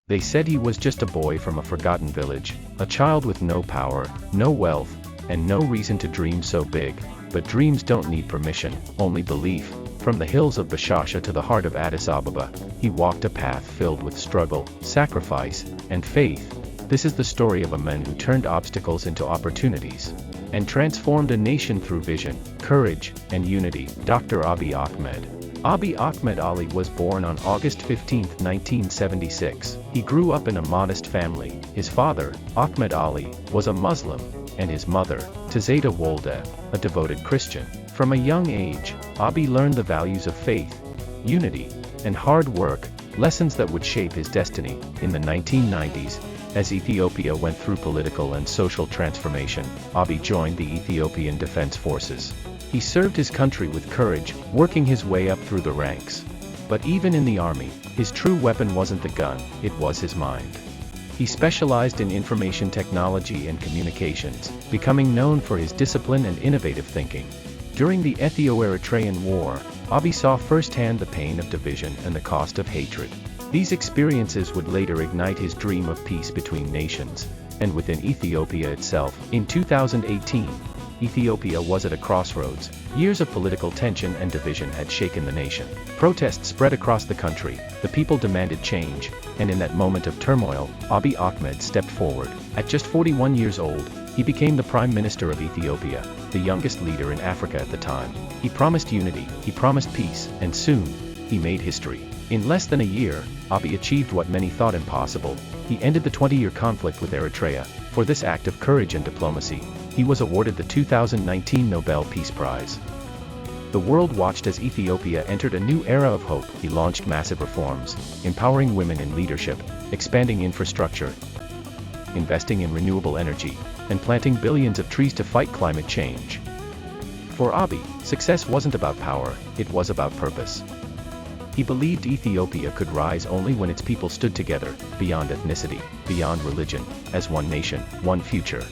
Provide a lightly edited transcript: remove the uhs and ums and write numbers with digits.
They said he was just a boy from a forgotten village, a child with no power, no wealth, and no reason to dream so big. But dreams don't need permission, only belief. From the hills of Beshasha to the heart of Addis Ababa, he walked a path filled with struggle, sacrifice, and faith. This is the story of a man who turned obstacles into opportunities and transformed a nation through vision, courage, and unity. Dr. Abiy Ahmed. Abiy Ahmed Ali was born on August 15, 1976. He grew up in a modest family. His father, Ahmed Ali, was a Muslim, and his mother, Tazeta Wolde, a devoted Christian. From a young age, Abiy learned the values of faith, unity, and hard work, lessons that would shape his destiny. In the 1990s, as Ethiopia went through political and social transformation, Abiy joined the Ethiopian Defense Forces. He served his country with courage, working his way up through the ranks. But even in the army, his true weapon wasn't the gun, it was his mind. He specialized in information technology and communications, becoming known for his discipline and innovative thinking. During the Ethio-Eritrean War, Abiy saw firsthand the pain of division and the cost of hatred. These experiences would later ignite his dream of peace between nations, and within Ethiopia itself. In 2018, Ethiopia was at a crossroads. Years of political tension and division had shaken the nation. Protests spread across the country, the people demanded change, and in that moment of turmoil, Abiy Ahmed stepped forward. At just 41 years old, he became the Prime Minister of Ethiopia, the youngest leader in Africa at the time. He promised unity, he promised peace, and soon, he made history. In less than a year, Abiy achieved what many thought impossible. He ended the 20-year conflict with Eritrea. For this act of courage and diplomacy, he was awarded the 2019 Nobel Peace Prize. The world watched as Ethiopia entered a new era of hope. He launched massive reforms, empowering women in leadership, expanding infrastructure, investing in renewable energy, and planting billions of trees to fight climate change. For Abiy, success wasn't about power, it was about purpose. He believed Ethiopia could rise only when its people stood together, beyond ethnicity, beyond religion, as one nation, one future.